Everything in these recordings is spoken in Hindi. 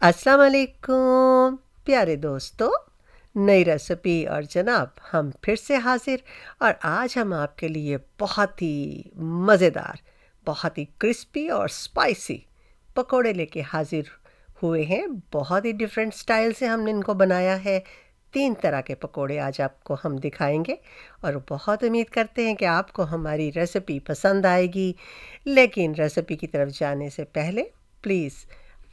अस्सलाम वालेकुम प्यारे दोस्तों। नई रेसिपी और जनाब हम फिर से हाजिर। और आज हम आपके लिए बहुत ही मज़ेदार, बहुत ही क्रिस्पी और स्पाइसी पकोड़े लेके हाजिर हुए हैं। बहुत ही डिफरेंट स्टाइल से हमने इनको बनाया है। 3 तरह के पकोड़े आज आपको हम दिखाएंगे और बहुत उम्मीद करते हैं कि आपको हमारी रेसिपी पसंद आएगी। लेकिन रेसिपी की तरफ जाने से पहले प्लीज़,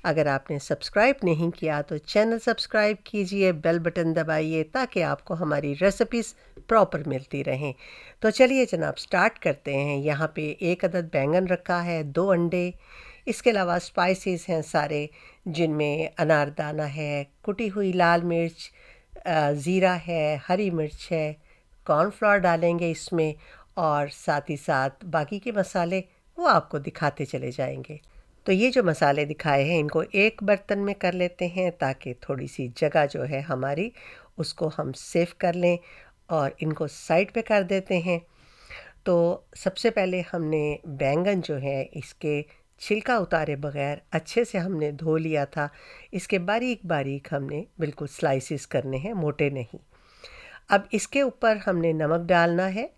अगर आपने सब्सक्राइब नहीं किया तो चैनल सब्सक्राइब कीजिए, बेल बटन दबाइए ताकि आपको हमारी रेसिपीज़ प्रॉपर मिलती रहें। तो चलिए जनाब स्टार्ट करते हैं। यहाँ पे 1 अदद बैंगन रखा है, 2 अंडे, इसके अलावा स्पाइसेस हैं सारे, जिनमें अनारदाना है, कुटी हुई लाल मिर्च, ज़ीरा है, हरी मिर्च है, कॉर्नफ्लोर डालेंगे इसमें, और साथ ही साथ बाकी के मसाले वो आपको दिखाते चले जाएंगे। तो ये जो मसाले दिखाए हैं इनको एक बर्तन में कर लेते हैं ताकि थोड़ी सी जगह जो है हमारी उसको हम सेव कर लें, और इनको साइड पे कर देते हैं। तो सबसे पहले हमने बैंगन जो है इसके छिलका उतारे बगैर अच्छे से हमने धो लिया था। इसके बारीक बारीक हमने बिल्कुल स्लाइसिस करने हैं, मोटे नहीं। अब इसके ऊपर हमने नमक डालना है,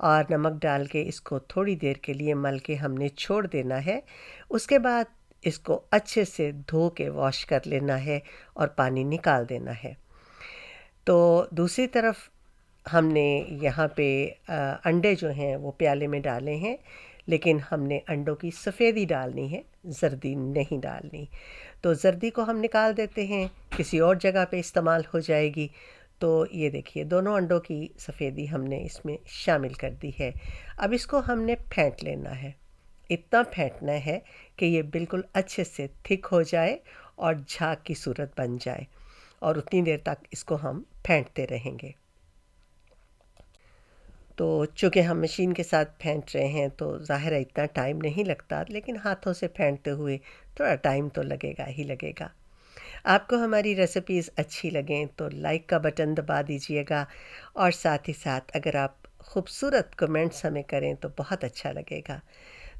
और नमक डाल के इसको थोड़ी देर के लिए मल के हमने छोड़ देना है। उसके बाद इसको अच्छे से धो के वॉश कर लेना है और पानी निकाल देना है। तो दूसरी तरफ हमने यहाँ पे अंडे जो हैं वो प्याले में डाले हैं, लेकिन हमने अंडों की सफ़ेदी डालनी है, जर्दी नहीं डालनी। तो जर्दी को हम निकाल देते हैं, किसी और जगह पे इस्तेमाल हो जाएगी। तो ये देखिए दोनों अंडों की सफ़ेदी हमने इसमें शामिल कर दी है। अब इसको हमने फेंट लेना है, इतना फेंटना है कि ये बिल्कुल अच्छे से थिक हो जाए और झाग की सूरत बन जाए, और उतनी देर तक इसको हम फेंटते रहेंगे। तो चूँकि हम मशीन के साथ फेंट रहे हैं तो ज़ाहिर है इतना टाइम नहीं लगता, लेकिन हाथों से फेंटते हुए थोड़ा टाइम तो लगेगा ही लगेगा। आपको हमारी रेसिपीज़ अच्छी लगें तो लाइक का बटन दबा दीजिएगा, और साथ ही साथ अगर आप खूबसूरत कमेंट्स हमें करें तो बहुत अच्छा लगेगा।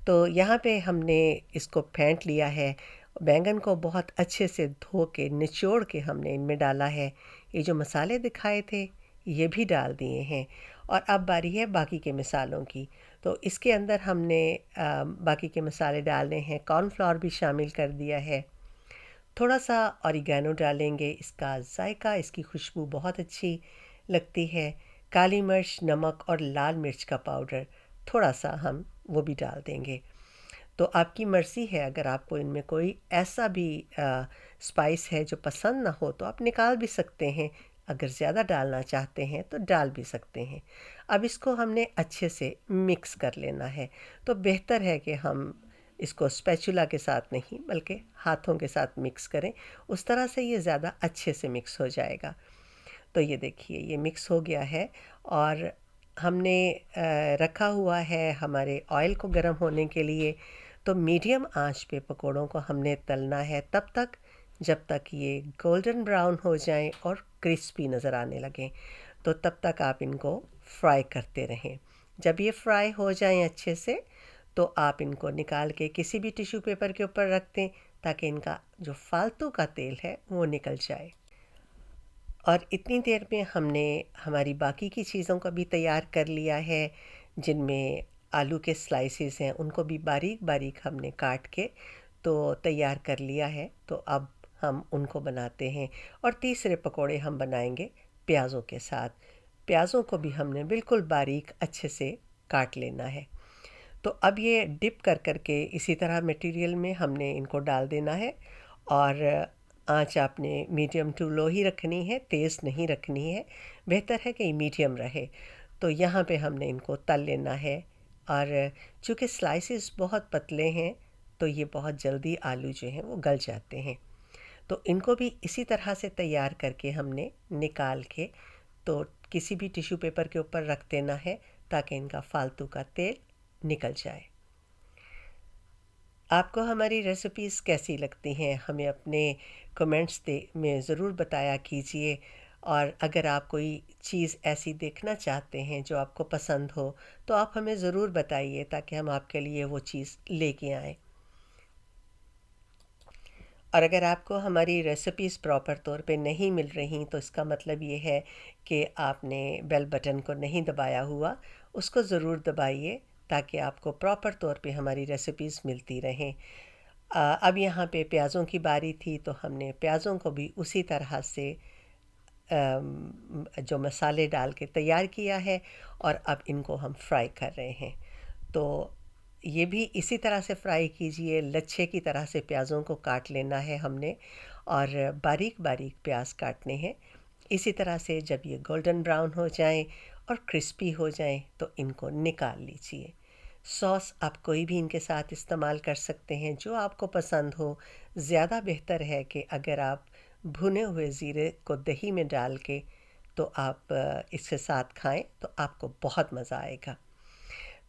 तो यहाँ पे हमने इसको फेंट लिया है। बैंगन को बहुत अच्छे से धो के निचोड़ के हमने इनमें डाला है। ये जो मसाले दिखाए थे ये भी डाल दिए हैं, और अब बारी है बाकी के मसालों की। तो इसके अंदर हमने बाकी के मसाले डालने हैं, कॉर्नफ्लोर भी शामिल कर दिया है, थोड़ा सा ऑरिगेनो डालेंगे, इसका जायका, इसकी खुशबू बहुत अच्छी लगती है। काली मिर्च, नमक और लाल मिर्च का पाउडर थोड़ा सा हम वो भी डाल देंगे। तो आपकी मर्ज़ी है, अगर आपको इनमें कोई ऐसा भी स्पाइस है जो पसंद ना हो तो आप निकाल भी सकते हैं, अगर ज़्यादा डालना चाहते हैं तो डाल भी सकते हैं। अब इसको हमने अच्छे से मिक्स कर लेना है। तो बेहतर है कि हम इसको स्पैचुला के साथ नहीं बल्कि हाथों के साथ मिक्स करें, उस तरह से ये ज़्यादा अच्छे से मिक्स हो जाएगा। तो ये देखिए ये मिक्स हो गया है, और हमने रखा हुआ है हमारे ऑयल को गर्म होने के लिए। तो मीडियम आंच पे पकोड़ों को हमने तलना है तब तक जब तक ये गोल्डन ब्राउन हो जाएं और क्रिस्पी नज़र आने लगें। तो तब तक आप इनको फ्राई करते रहें। जब ये फ्राई हो जाएं अच्छे से तो आप इनको निकाल के किसी भी टिश्यू पेपर के ऊपर रख दें, ताकि इनका जो फालतू का तेल है वो निकल जाए। और इतनी देर में हमने हमारी बाकी की चीज़ों को भी तैयार कर लिया है, जिनमें आलू के स्लाइसेस हैं उनको भी बारीक बारीक हमने काट के तो तैयार कर लिया है। तो अब हम उनको बनाते हैं, और तीसरे पकोड़े हम बनाएंगे प्याज़ों के साथ। प्याज़ों को भी हमने बिल्कुल बारीक अच्छे से काट लेना है। तो अब ये डिप कर कर के इसी तरह मटेरियल में हमने इनको डाल देना है, और आँच आपने मीडियम टू लो ही रखनी है, तेज़ नहीं रखनी है। बेहतर है कि मीडियम रहे। तो यहाँ पे हमने इनको तल लेना है, और चूँकि स्लाइसेस बहुत पतले हैं तो ये बहुत जल्दी आलू जो हैं वो गल जाते हैं। तो इनको भी इसी तरह से तैयार करके हमने निकाल के तो किसी भी टिश्यू पेपर के ऊपर रख देना है, ताकि इनका फालतू का तेल निकल जाए। आपको हमारी रेसिपीज़ कैसी लगती हैं हमें अपने कमेंट्स दे में ज़रूर बताया कीजिए। और अगर आप कोई चीज़ ऐसी देखना चाहते हैं जो आपको पसंद हो तो आप हमें ज़रूर बताइए, ताकि हम आपके लिए वो चीज़ लेके आएँ। और अगर आपको हमारी रेसिपीज़ प्रॉपर तौर पे नहीं मिल रही तो इसका मतलब ये है कि आपने बेल बटन को नहीं दबाया हुआ, उसको ज़रूर दबाइए ताकि आपको प्रॉपर तौर पे हमारी रेसिपीज़ मिलती रहें। अब यहाँ पे प्याज़ों की बारी थी तो हमने प्याज़ों को भी उसी तरह से जो मसाले डाल के तैयार किया है और अब इनको हम फ्राई कर रहे हैं। तो ये भी इसी तरह से फ्राई कीजिए, लच्छे की तरह से प्याज़ों को काट लेना है हमने और बारीक बारीक प्याज काटने हैं। इसी तरह से जब ये गोल्डन ब्राउन हो जाएं और क्रिस्पी हो जाएं तो इनको निकाल लीजिए। सॉस आप कोई भी इनके साथ इस्तेमाल कर सकते हैं जो आपको पसंद हो। ज़्यादा बेहतर है कि अगर आप भुने हुए ज़ीरे को दही में डाल के तो आप इसके साथ खाएं तो आपको बहुत मज़ा आएगा।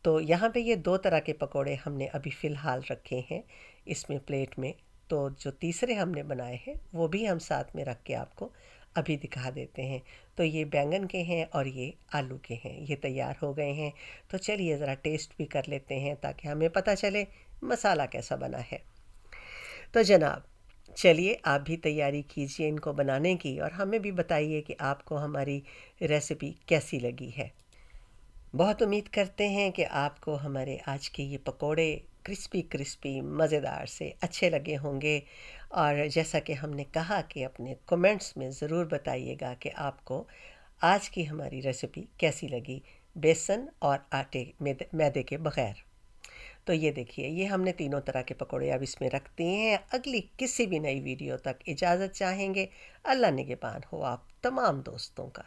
तो यहाँ पे ये दो तरह के पकोड़े हमने अभी फ़िलहाल रखे हैं इसमें प्लेट में। तो जो तीसरे हमने बनाए हैं वो भी हम साथ में रख के आपको अभी दिखा देते हैं। तो ये बैंगन के हैं और ये आलू के हैं, ये तैयार हो गए हैं। तो चलिए ज़रा टेस्ट भी कर लेते हैं ताकि हमें पता चले मसाला कैसा बना है। तो जनाब, चलिए आप भी तैयारी कीजिए इनको बनाने की और हमें भी बताइए कि आपको हमारी रेसिपी कैसी लगी है। बहुत उम्मीद करते हैं कि आपको हमारे आज के ये पकोड़े क्रिस्पी क्रिस्पी मज़ेदार से अच्छे लगे होंगे। और जैसा कि हमने कहा कि अपने कमेंट्स में ज़रूर बताइएगा कि आपको आज की हमारी रेसिपी कैसी लगी, बेसन और आटे मैदे के बग़ैर। तो ये देखिए, ये हमने तीनों तरह के पकोड़े अब इसमें रख दिए हैं। अगली किसी भी नई वीडियो तक इजाज़त चाहेंगे। अल्लाह निगहबान हो आप तमाम दोस्तों का।